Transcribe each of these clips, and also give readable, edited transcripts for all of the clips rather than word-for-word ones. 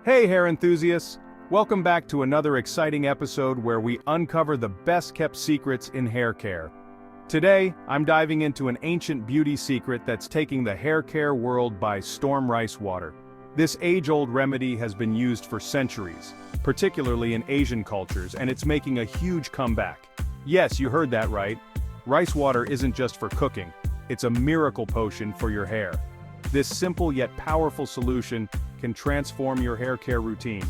Hey hair enthusiasts! Welcome back to another exciting episode where we uncover the best-kept secrets in hair care. Today, I'm diving into an ancient beauty secret that's taking the hair care world by storm: rice water. This age-old remedy has been used for centuries, particularly in Asian cultures, and it's making a huge comeback. Yes, you heard that right. Rice water isn't just for cooking, it's a miracle potion for your hair. This simple yet powerful solution can transform your hair care routine.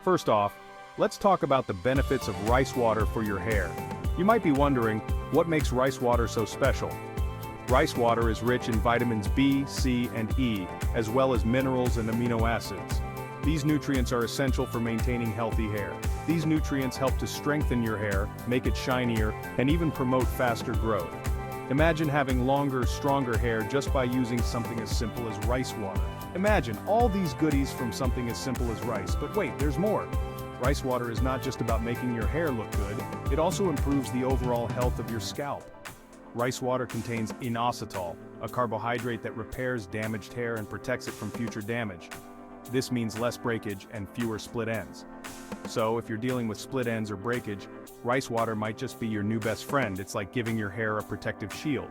First off, let's talk about the benefits of rice water for your hair. You might be wondering, what makes rice water so special? Rice water is rich in vitamins B, C, and E, as well as minerals and amino acids. These nutrients are essential for maintaining healthy hair. These nutrients help to strengthen your hair, make it shinier, and even promote faster growth. Imagine having longer, stronger hair just by using something as simple as rice water. Imagine all these goodies from something as simple as rice, but wait, there's more. Rice water is not just about making your hair look good, it also improves the overall health of your scalp. Rice water contains inositol, a carbohydrate that repairs damaged hair and protects it from future damage. This means less breakage and fewer split ends. So, if you're dealing with split ends or breakage, rice water might just be your new best friend. It's like giving your hair a protective shield.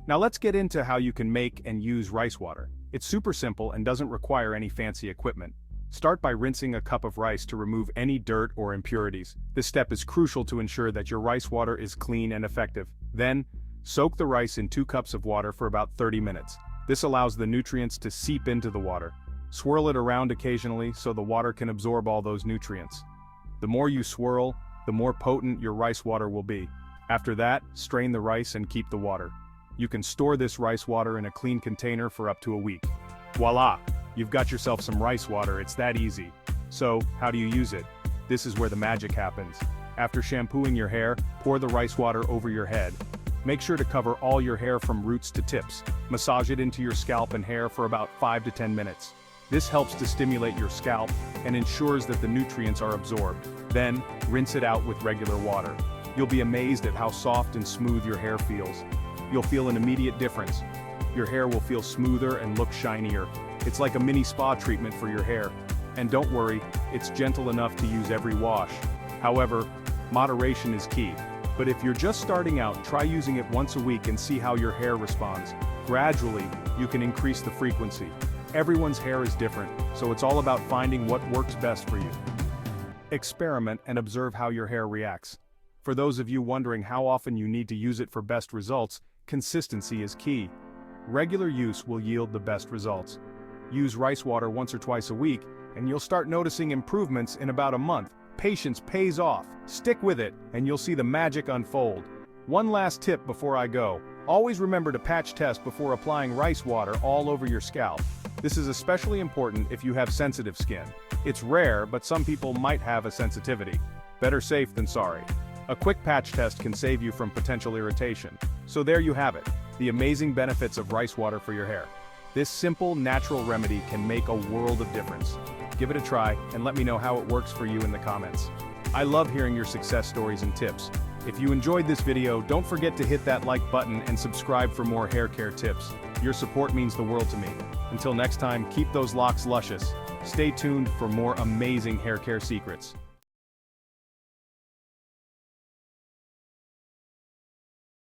Now let's get into how you can make and use rice water. It's super simple and doesn't require any fancy equipment. Start by rinsing a cup of rice to remove any dirt or impurities. This step is crucial to ensure that your rice water is clean and effective. Then, soak the rice in 2 cups of water for about 30 minutes. This allows the nutrients to seep into the water. Swirl it around occasionally so the water can absorb all those nutrients. The more you swirl, the more potent your rice water will be. After that, strain the rice and keep the water. You can store this rice water in a clean container for up to a week. Voila! You've got yourself some rice water, it's that easy. So, how do you use it? This is where the magic happens. After shampooing your hair, pour the rice water over your head. Make sure to cover all your hair from roots to tips. Massage it into your scalp and hair for about 5 to 10 minutes. This helps to stimulate your scalp and ensures that the nutrients are absorbed. Then, rinse it out with regular water. You'll be amazed at how soft and smooth your hair feels. You'll feel an immediate difference. Your hair will feel smoother and look shinier. It's like a mini spa treatment for your hair. And don't worry, it's gentle enough to use every wash. However, moderation is key. But if you're just starting out, try using it once a week and see how your hair responds. Gradually, you can increase the frequency. Everyone's hair is different, so it's all about finding what works best for you. Experiment and observe how your hair reacts. For those of you wondering how often you need to use it for best results, consistency is key. Regular use will yield the best results. Use rice water once or twice a week, and you'll start noticing improvements in about a month. Patience pays off. Stick with it, and you'll see the magic unfold. One last tip before I go. Always remember to patch test before applying rice water all over your scalp. This is especially important if you have sensitive skin. It's rare, but some people might have a sensitivity. Better safe than sorry. A quick patch test can save you from potential irritation. So there you have it, the amazing benefits of rice water for your hair. This simple, natural remedy can make a world of difference. Give it a try, and let me know how it works for you in the comments. I love hearing your success stories and tips. If you enjoyed this video, don't forget to hit that like button and subscribe for more hair care tips. Your support means the world to me. Until next time, keep those locks luscious. Stay tuned for more amazing hair care secrets.